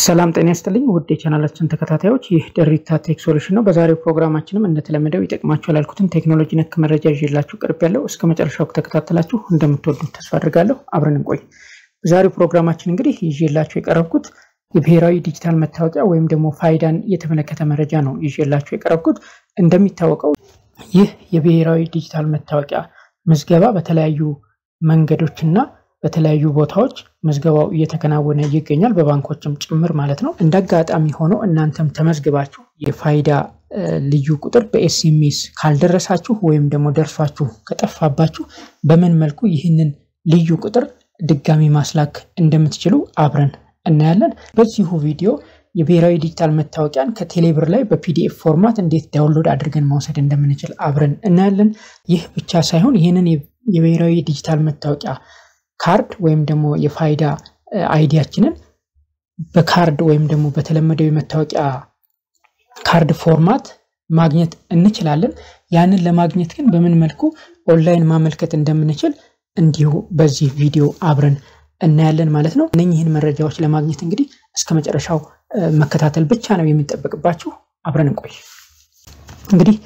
ሰላም ጤና ይስጥልኝ ውድ የቻናላችን ተከታታዮች ይህ ደሪታ ቴክ ሶሉሽን ነው። በዛሬው ፕሮግራማችንም እንደተለመደው ይጠቅማችኋል ያልኩትን ቴክኖሎጂ ነክ መረጃ ይዤላችሁ ቀርቤያለሁ። እስከ መጨረሻው ተከታተላችሁ እንደምትወዱት ተስፋ አድርጋለሁ። አብረን እንቆይ። በዛሬው ፕሮግራማችን እንግዲህ ይዤላችሁ የቀረብኩት የብሔራዊ ዲጂታል መታወቂያ ወይም ደግሞ ፋይዳን የተመለከተ መረጃ ነው ይዤላችሁ የቀረብኩት። እንደሚታወቀው ይህ የብሔራዊ ዲጂታል መታወቂያ ምዝገባ በተለያዩ መንገዶችና በተለያዩ ቦታዎች ምዝገባው እየተከናወነ ይገኛል በባንኮችም ጭምር ማለት ነው። እንደጋጣሚ ሆኖ እናንተም ተመዝግባችሁ የፋይዳ ልዩ ቁጥር በኤስኤምኤስ ካልደረሳችሁ ወይም ደግሞ ደርሷችሁ ከጠፋባችሁ በምን መልኩ ይህንን ልዩ ቁጥር ድጋሚ ማስላክ እንደምትችሉ አብረን እናያለን። በዚሁ ቪዲዮ የብሔራዊ ዲጂታል መታወቂያን ከቴሌብር ላይ በፒዲኤፍ ፎርማት እንዴት ዳውንሎድ አድርገን መውሰድ እንደምንችል አብረን እናያለን። ይህ ብቻ ሳይሆን ይህንን የብሔራዊ ዲጂታል መታወቂያ ካርድ ወይም ደግሞ የፋይዳ አይዲያችንን በካርድ ወይም ደግሞ በተለመደው የመታወቂያ ካርድ ፎርማት ማግኘት እንችላለን። ያንን ለማግኘት ግን በምን መልኩ ኦንላይን ማመልከት እንደምንችል እንዲሁ በዚህ ቪዲዮ አብረን እናያለን ማለት ነው። እነኚህን መረጃዎች ለማግኘት እንግዲህ እስከመጨረሻው መከታተል ብቻ ነው የሚጠበቅባችሁ። አብረን እንቆይ። እንግዲህ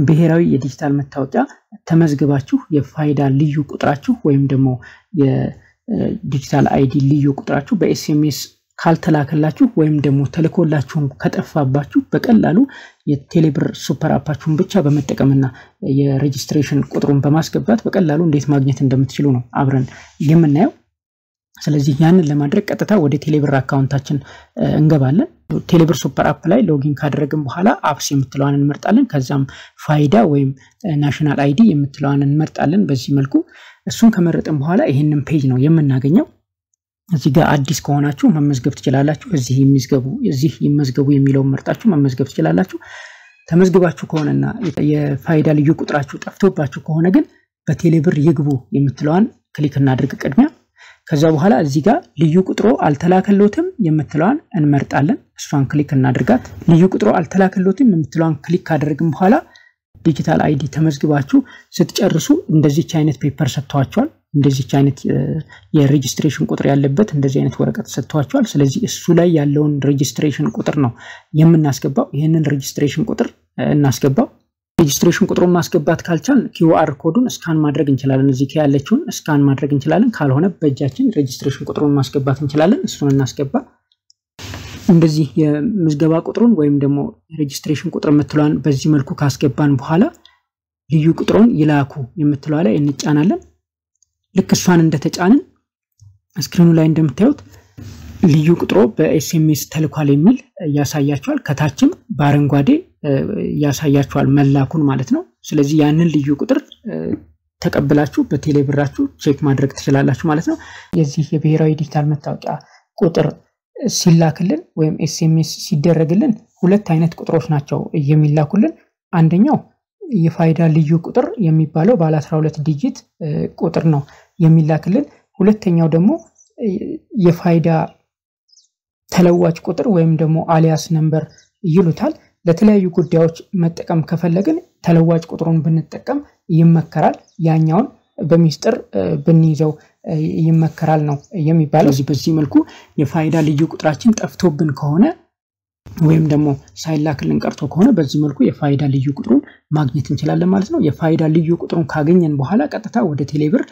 ብሔራዊ የዲጂታል መታወቂያ ተመዝግባችሁ የፋይዳ ልዩ ቁጥራችሁ ወይም ደግሞ የዲጂታል አይዲ ልዩ ቁጥራችሁ በኤስኤምኤስ ካልተላከላችሁ ወይም ደግሞ ተልኮላችሁ ከጠፋባችሁ በቀላሉ የቴሌብር ሱፐር አፓችሁን ብቻ በመጠቀምና የሬጂስትሬሽን ቁጥሩን በማስገባት በቀላሉ እንዴት ማግኘት እንደምትችሉ ነው አብረን የምናየው። ስለዚህ ያንን ለማድረግ ቀጥታ ወደ ቴሌብር አካውንታችን እንገባለን። ቴሌብር ሱፐር አፕ ላይ ሎጊን ካደረግን በኋላ አፕስ የምትለዋን እንመርጣለን። ከዛም ፋይዳ ወይም ናሽናል አይዲ የምትለዋን እንመርጣለን። በዚህ መልኩ እሱን ከመረጥን በኋላ ይሄንን ፔጅ ነው የምናገኘው። እዚህ ጋር አዲስ ከሆናችሁ መመዝገብ ትችላላችሁ። እዚህ ይመዝገቡ የሚለውን መርጣችሁ መመዝገብ ትችላላችሁ። ተመዝግባችሁ ከሆነና የፋይዳ ልዩ ቁጥራችሁ ጠፍቶባችሁ ከሆነ ግን በቴሌብር ይግቡ የምትለዋን ክሊክ እናድርግ ቅድሚያ። ከዛ በኋላ እዚህ ጋር ልዩ ቁጥሩ አልተላከሎትም የምትለዋን እንመርጣለን። እሷን ክሊክ እናድርጋት። ልዩ ቁጥሩ አልተላከሎትም የምትለዋን ክሊክ ካደረግን በኋላ ዲጂታል አይዲ ተመዝግባችሁ ስትጨርሱ እንደዚህ አይነት ፔፐር ሰጥቷቸዋል። እንደዚህ አይነት የሬጂስትሬሽን ቁጥር ያለበት እንደዚህ አይነት ወረቀት ሰጥቷቸዋል። ስለዚህ እሱ ላይ ያለውን ሬጂስትሬሽን ቁጥር ነው የምናስገባው። ይሄንን ሬጂስትሬሽን ቁጥር እናስገባው። ሬጂስትሬሽን ቁጥሩን ማስገባት ካልቻልን QR ኮዱን ስካን ማድረግ እንችላለን። እዚህ ጋር ያለችውን ስካን ማድረግ እንችላለን። ካልሆነ በእጃችን ሬጂስትሬሽን ቁጥሩን ማስገባት እንችላለን። እሱን እናስገባ። እንደዚህ የምዝገባ ቁጥሩን ወይም ደግሞ ሬጂስትሬሽን ቁጥር የምትለዋን በዚህ መልኩ ካስገባን በኋላ ልዩ ቁጥሩን ይላኩ የምትለዋ ላይ እንጫናለን። ልክ እሷን እንደተጫንን ስክሪኑ ላይ እንደምታዩት ልዩ ቁጥሩ በኤስኤምኤስ ተልኳል የሚል ያሳያችኋል። ከታችም በአረንጓዴ ያሳያችኋል መላኩን ማለት ነው። ስለዚህ ያንን ልዩ ቁጥር ተቀብላችሁ በቴሌብራችሁ ቼክ ማድረግ ትችላላችሁ ማለት ነው። የዚህ የብሔራዊ ዲጂታል መታወቂያ ቁጥር ሲላክልን ወይም ኤስኤምኤስ ሲደረግልን ሁለት አይነት ቁጥሮች ናቸው የሚላኩልን። አንደኛው የፋይዳ ልዩ ቁጥር የሚባለው ባለ 12 ዲጂት ቁጥር ነው የሚላክልን። ሁለተኛው ደግሞ የፋይዳ ተለዋጭ ቁጥር ወይም ደግሞ አሊያስ ነምበር ይሉታል። ለተለያዩ ጉዳዮች መጠቀም ከፈለግን ተለዋጭ ቁጥሩን ብንጠቀም ይመከራል። ያኛውን በሚስጥር ብንይዘው ይመከራል ነው የሚባለው። በዚህ መልኩ የፋይዳ ልዩ ቁጥራችን ጠፍቶብን ከሆነ ወይም ደግሞ ሳይላክልን ቀርቶ ከሆነ በዚህ መልኩ የፋይዳ ልዩ ቁጥሩን ማግኘት እንችላለን ማለት ነው። የፋይዳ ልዩ ቁጥሩን ካገኘን በኋላ ቀጥታ ወደ ቴሌብር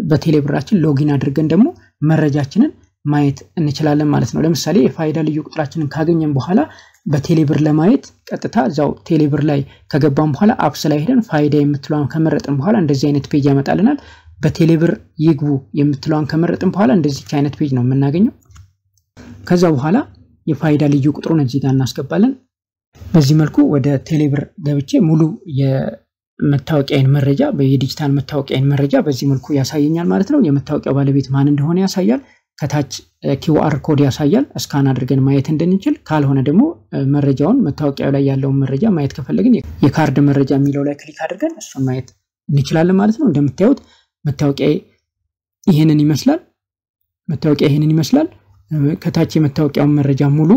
በቴሌብራችን ሎጊን አድርገን ደግሞ መረጃችንን ማየት እንችላለን ማለት ነው። ለምሳሌ የፋይዳ ልዩ ቁጥራችንን ካገኘን በኋላ በቴሌብር ለማየት ቀጥታ እዛው ቴሌብር ላይ ከገባን በኋላ አፕስ ላይ ሄደን ፋይዳ የምትለዋን ከመረጥን በኋላ እንደዚህ አይነት ፔጅ ያመጣልናል። በቴሌብር ይግቡ የምትለዋን ከመረጥን በኋላ እንደዚህ አይነት ፔጅ ነው የምናገኘው። ከዛ በኋላ የፋይዳ ልዩ ቁጥሩን እዚህ ጋር እናስገባለን። በዚህ መልኩ ወደ ቴሌብር ገብቼ ሙሉ የመታወቂያን መረጃ የዲጂታል መታወቂያን መረጃ በዚህ መልኩ ያሳየኛል ማለት ነው። የመታወቂያው ባለቤት ማን እንደሆነ ያሳያል። ከታች QR ኮድ ያሳያል ስካን አድርገን ማየት እንድንችል። ካልሆነ ደግሞ መረጃውን መታወቂያው ላይ ያለውን መረጃ ማየት ከፈለግን የካርድ መረጃ የሚለው ላይ ክሊክ አድርገን እሱን ማየት እንችላለን ማለት ነው። እንደምታዩት መታወቂያ ይሄንን ይመስላል። ከታች የመታወቂያውን መረጃ ሙሉ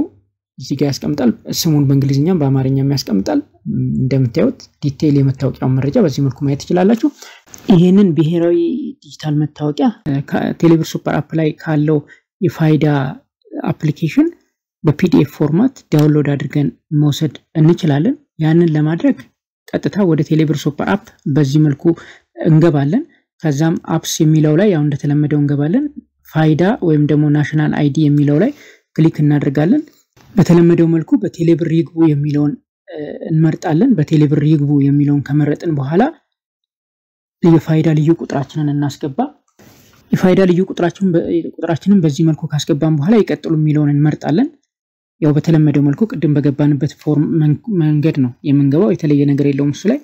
እዚህ ጋር ያስቀምጣል። ስሙን በእንግሊዝኛም በአማርኛም ያስቀምጣል። እንደምታዩት ዲቴይል የመታወቂያውን መረጃ በዚህ መልኩ ማየት ትችላላችሁ። ይሄንን ብሔራዊ ዲጂታል መታወቂያ ቴሌብር ሱፐር አፕ ላይ ካለው የፋይዳ አፕሊኬሽን በፒዲኤፍ ፎርማት ዳውንሎድ አድርገን መውሰድ እንችላለን። ያንን ለማድረግ ቀጥታ ወደ ቴሌብር ሱፐር አፕ በዚህ መልኩ እንገባለን። ከዛም አፕስ የሚለው ላይ ያው እንደተለመደው እንገባለን። ፋይዳ ወይም ደግሞ ናሽናል አይዲ የሚለው ላይ ክሊክ እናደርጋለን። በተለመደው መልኩ በቴሌብር ይግቡ የሚለውን እንመርጣለን። በቴሌብር ይግቡ የሚለውን ከመረጥን በኋላ የፋይዳ ልዩ ቁጥራችንን እናስገባ። የፋይዳ ልዩ ቁጥራችንን በዚህ መልኩ ካስገባን በኋላ ይቀጥሉ የሚለውን እንመርጣለን። ያው በተለመደው መልኩ ቅድም በገባንበት ፎርም መንገድ ነው የምንገባው፣ የተለየ ነገር የለውም። እሱ ላይ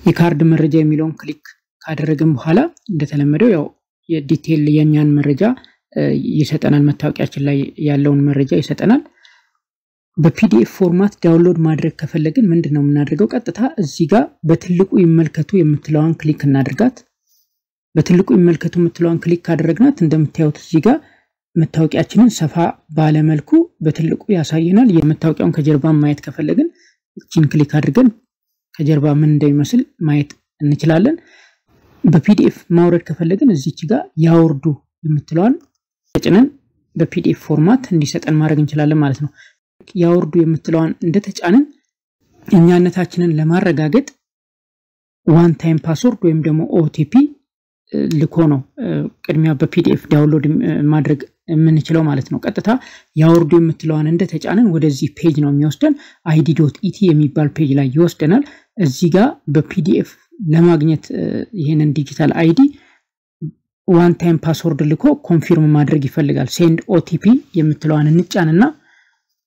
የካርድ መረጃ የሚለውን ክሊክ ካደረግን በኋላ እንደተለመደው ያው የዲቴል የኛን መረጃ ይሰጠናል። መታወቂያችን ላይ ያለውን መረጃ ይሰጠናል። በፒዲኤፍ ፎርማት ዳውንሎድ ማድረግ ከፈለግን ምንድነው የምናደርገው? ቀጥታ እዚህ ጋር በትልቁ ይመልከቱ የምትለዋን ክሊክ እናድርጋት። በትልቁ ይመልከቱ የምትለዋን ክሊክ ካደረግናት እንደምታዩት እዚህ ጋር መታወቂያችንን ሰፋ ባለ መልኩ በትልቁ ያሳየናል። የመታወቂያውን ከጀርባ ማየት ከፈለግን እቺን ክሊክ አድርገን ከጀርባ ምን እንደሚመስል ማየት እንችላለን። በፒዲኤፍ ማውረድ ከፈለግን እዚች ጋር ያወርዱ የምትለዋን ተጭነን በፒዲኤፍ ፎርማት እንዲሰጠን ማድረግ እንችላለን ማለት ነው። ያወርዱ የምትለዋን እንደተጫነን እኛነታችንን ለማረጋገጥ ዋን ታይም ፓስወርድ ወይም ደግሞ ኦቲፒ ልኮ ነው ቅድሚያ በፒዲኤፍ ዳውንሎድ ማድረግ የምንችለው ማለት ነው። ቀጥታ ያወርዱ የምትለዋን እንደተጫነን ወደዚህ ፔጅ ነው የሚወስደን። id.et የሚባል ፔጅ ላይ ይወስደናል። እዚህ ጋር በፒዲኤፍ ለማግኘት ይሄንን ዲጂታል አይዲ ዋን ታይም ፓስወርድ ልኮ ኮንፊርም ማድረግ ይፈልጋል። ሴንድ ኦቲፒ የምትለዋን እንጫንና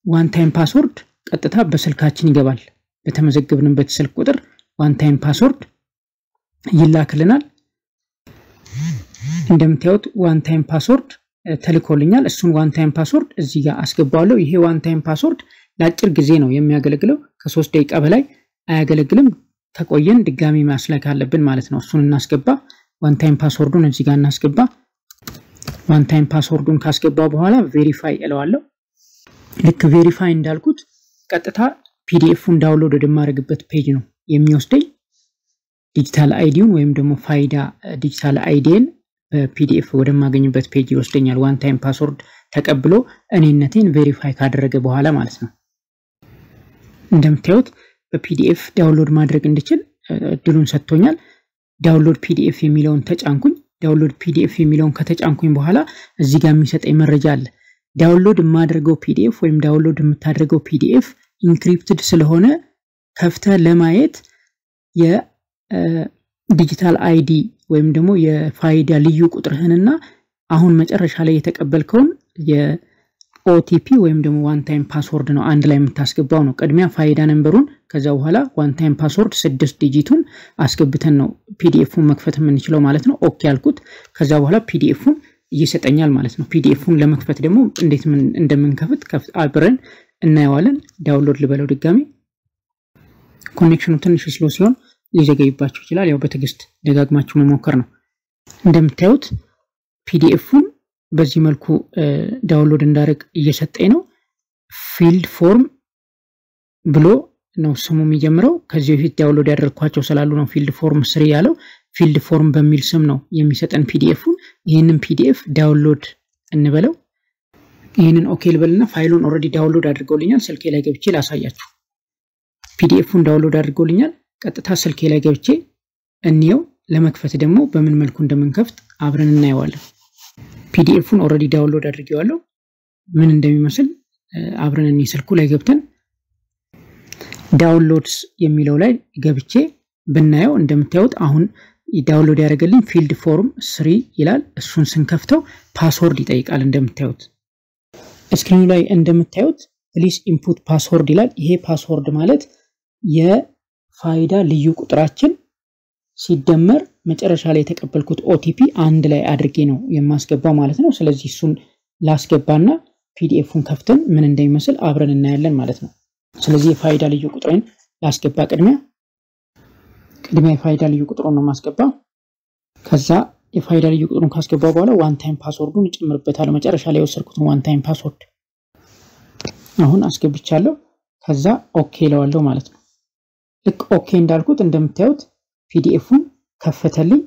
ዋን ታይም ፓስወርድ ቀጥታ በስልካችን ይገባል። በተመዘገብንበት ስልክ ቁጥር ዋን ታይም ፓስወርድ ይላክልናል። እንደምታዩት ዋን ታይም ፓስወርድ ተልኮልኛል። እሱን ዋን ታይም ፓስወርድ እዚህ ጋር አስገባዋለሁ። ይሄ ዋን ታይም ፓስወርድ ለአጭር ጊዜ ነው የሚያገለግለው። ከ3 ደቂቃ በላይ አያገለግልም። ከቆየን ድጋሚ ማስላክ አለብን ማለት ነው። እሱን እናስገባ። ዋን ታይም ፓስወርዱን እዚህ ጋር እናስገባ። ዋን ታይም ፓስወርዱን ካስገባ በኋላ ቬሪፋይ እለዋለሁ። ልክ ቬሪፋይ እንዳልኩት ቀጥታ ፒዲኤፉን ዳውንሎድ ወደማድረግበት ፔጅ ነው የሚወስደኝ። ዲጂታል አይዲውን ወይም ደግሞ ፋይዳ ዲጂታል አይዲን በፒዲኤፍ ወደማገኝበት ፔጅ ይወስደኛል። ዋን ታይም ፓስወርድ ተቀብሎ እኔነቴን ቬሪፋይ ካደረገ በኋላ ማለት ነው። እንደምታዩት በፒዲኤፍ ዳውንሎድ ማድረግ እንድችል እድሉን ሰጥቶኛል። ዳውንሎድ ፒዲኤፍ የሚለውን ተጫንኩኝ። ዳውንሎድ ፒዲኤፍ የሚለውን ከተጫንኩኝ በኋላ እዚህ ጋር የሚሰጠኝ መረጃ አለ። ዳውንሎድ የማደርገው ፒዲኤፍ ወይም ዳውንሎድ የምታደርገው ፒዲኤፍ ኢንክሪፕትድ ስለሆነ ከፍተ ለማየት የዲጂታል አይዲ ወይም ደግሞ የፋይዳ ልዩ ቁጥርህንና አሁን መጨረሻ ላይ የተቀበልከውን የኦቲፒ ወይም ደግሞ ዋን ታይም ፓስወርድ ነው አንድ ላይ የምታስገባው ነው። ቀድሚያ ፋይዳ ነምበሩን ከዛ በኋላ ዋን ታይም ፓስወርድ 6 ዲጂቱን አስገብተን ነው ፒዲኤፉን መክፈት የምንችለው ማለት ነው። ኦኬ አልኩት። ከዛ በኋላ ፒዲኤፉን ይሰጠኛል ማለት ነው። ፒዲኤፉን ለመክፈት ደግሞ እንዴት እንደምንከፍት አብረን እናየዋለን። ዳውንሎድ ልበለው ድጋሚ። ኮኔክሽኑ ትንሽ ስሎ ሲሆን ሊዘገይባችሁ ይችላል። ያው በትዕግስት ደጋግማችሁ መሞከር ነው። እንደምታዩት ፒዲኤፉን በዚህ መልኩ ዳውንሎድ እንዳደረግ እየሰጠኝ ነው። ፊልድ ፎርም ብሎ ነው ስሙ የሚጀምረው። ከዚህ በፊት ዳውንሎድ ያደረኳቸው ስላሉ ነው ፊልድ ፎርም 3 ያለው። ፊልድ ፎርም በሚል ስም ነው የሚሰጠን ፒዲኤፉን። ይሄንን ፒዲኤፍ ዳውንሎድ እንበለው። ይሄንን ኦኬ ልበልና ፋይሉን ኦሬዲ ዳውንሎድ አድርገውልኛል። ስልኬ ላይ ገብቼ ላሳያችሁ። ፒዲኤፉን ዳውንሎድ አድርገውልኛል። ቀጥታ ስልኬ ላይ ገብቼ እንየው። ለመክፈት ደግሞ በምን መልኩ እንደምንከፍት አብረን እናየዋለን። ፒዲኤፉን ኦሬዲ ዳውንሎድ አድርጌዋለሁ። ምን እንደሚመስል አብረን እንይ። ስልኩ ላይ ገብተን ዳውንሎድስ የሚለው ላይ ገብቼ ብናየው እንደምታዩት አሁን ዳውንሎድ ያደረገልኝ ፊልድ ፎርም 3 ይላል። እሱን ስንከፍተው ፓስወርድ ይጠይቃል። እንደምታዩት ስክሪኑ ላይ እንደምታዩት ፕሊስ ኢንፑት ፓስወርድ ይላል። ይሄ ፓስወርድ ማለት የፋይዳ ልዩ ቁጥራችን ሲደመር መጨረሻ ላይ የተቀበልኩት ኦቲፒ አንድ ላይ አድርጌ ነው የማስገባው ማለት ነው። ስለዚህ እሱን ላስገባና ፒዲኤፉን ከፍተን ምን እንደሚመስል አብረን እናያለን ማለት ነው። ስለዚህ የፋይዳ ልዩ ቁጥሬን ላስገባ። ቅድሚያ የፋይዳ ልዩ ቁጥሩን ነው ማስገባው። ከዛ የፋይዳ ልዩ ቁጥሩን ካስገባው በኋላ ዋን ታይም ፓስወርዱን እጨምርበታለሁ። መጨረሻ ላይ ወሰድኩትን ዋን ታይም ፓስወርድ አሁን አስገብቻለሁ። ከዛ ኦኬ ለዋለሁ ማለት ነው። ልክ ኦኬ እንዳልኩት እንደምታዩት ፒዲኤፉን ከፈተልኝ።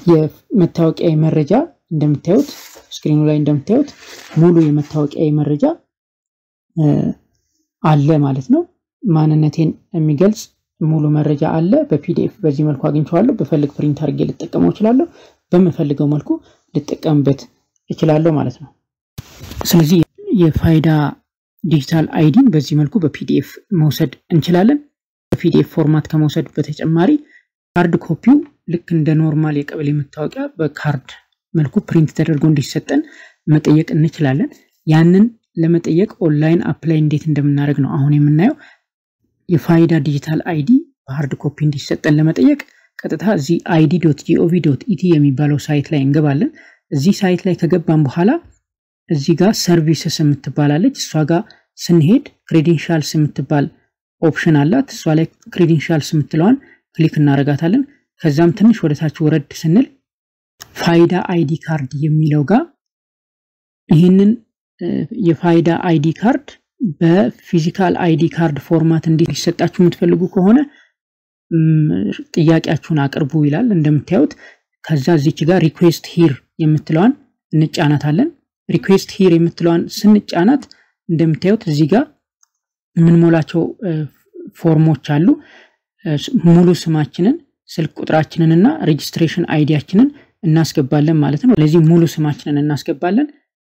የመታወቂያ መረጃ እንደምታዩት ስክሪኑ ላይ እንደምታዩት ሙሉ የመታወቂያ መረጃ አለ ማለት ነው። ማንነቴን የሚገልጽ ሙሉ መረጃ አለ በፒዲኤፍ በዚህ መልኩ አግኝቼዋለሁ። በፈልግ ፕሪንት አድርጌ ልጠቀመው እችላለሁ። በመፈልገው መልኩ ልጠቀምበት እችላለሁ ማለት ነው። ስለዚህ የፋይዳ ዲጂታል አይዲን በዚህ መልኩ በፒዲኤፍ መውሰድ እንችላለን። በፒዲኤፍ ፎርማት ከመውሰድ በተጨማሪ ካርድ ኮፒው ልክ እንደ ኖርማል የቀበሌ መታወቂያ በካርድ መልኩ ፕሪንት ተደርጎ እንዲሰጠን መጠየቅ እንችላለን። ያንን ለመጠየቅ ኦንላይን አፕላይ እንዴት እንደምናደርግ ነው አሁን የምናየው። የፋይዳ ዲጂታል አይዲ በሃርድ ኮፒ እንዲሰጠን ለመጠየቅ ቀጥታ እዚህ id.gov.et የሚባለው ሳይት ላይ እንገባለን። እዚህ ሳይት ላይ ከገባን በኋላ እዚህ ጋር ሰርቪስስ የምትባላለች እሷ ጋር ስንሄድ ክሬዴንሻልስ የምትባል ኦፕሽን አላት። እሷ ላይ ክሬዴንሻልስ የምትለዋን ክሊክ እናረጋታለን። ከዛም ትንሽ ወደታች ወረድ ስንል ፋይዳ አይዲ ካርድ የሚለው ጋር ይህንን የፋይዳ አይዲ ካርድ በፊዚካል አይዲ ካርድ ፎርማት እንዲሰጣችሁ የምትፈልጉ ከሆነ ጥያቄያችሁን አቅርቡ ይላል እንደምታዩት። ከዛ እዚች ጋር ሪኩዌስት ሂር የምትለዋን እንጫናታለን። ሪኩዌስት ሂር የምትለዋን ስንጫናት እንደምታዩት እዚህ ጋር ምን ሞላቸው ፎርሞች አሉ። ሙሉ ስማችንን፣ ስልክ ቁጥራችንንና ሬጂስትሬሽን አይዲያችንን እናስገባለን ማለት ነው። ለዚህ ሙሉ ስማችንን እናስገባለን፣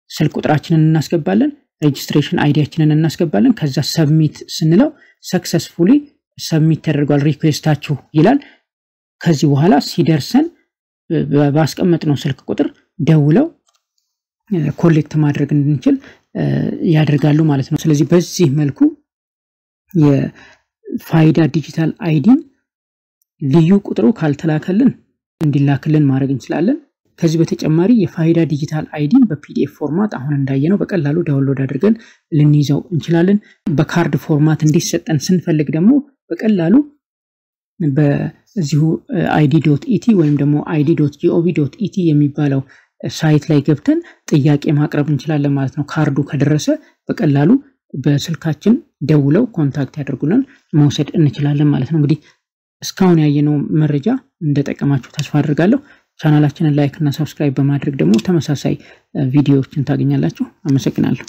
ስልክ ቁጥራችንን እናስገባለን፣ ሬጂስትሬሽን አይዲያችንን እናስገባለን። ከዛ ሰብሚት ስንለው ሰክሰስፉሊ ሰብሚት ተደርጓል ሪኩዌስታችሁ ይላል። ከዚህ በኋላ ሲደርሰን ባስቀመጥነው ስልክ ቁጥር ደውለው ኮሌክት ማድረግ እንድንችል ያደርጋሉ ማለት ነው። ስለዚህ በዚህ መልኩ የፋይዳ ዲጂታል አይዲን ልዩ ቁጥሩ ካልተላከልን እንዲላክልን ማድረግ እንችላለን። ከዚህ በተጨማሪ የፋይዳ ዲጂታል አይዲን በፒዲኤፍ ፎርማት አሁን እንዳየነው በቀላሉ ዳውንሎድ አድርገን ልንይዘው እንችላለን። በካርድ ፎርማት እንዲሰጠን ስንፈልግ ደግሞ በቀላሉ በዚሁ id.et ወይም ደግሞ id.gov.et የሚባለው ሳይት ላይ ገብተን ጥያቄ ማቅረብ እንችላለን ማለት ነው። ካርዱ ከደረሰ በቀላሉ በስልካችን ደውለው ኮንታክት ያደርጉናል፣ መውሰድ እንችላለን ማለት ነው። እንግዲህ እስካሁን ያየነው መረጃ እንደጠቀማችሁ ተስፋ አድርጋለሁ። ቻናላችንን ላይክ እና ሰብስክራይብ በማድረግ ደግሞ ተመሳሳይ ቪዲዮዎችን ታገኛላችሁ። አመሰግናለሁ።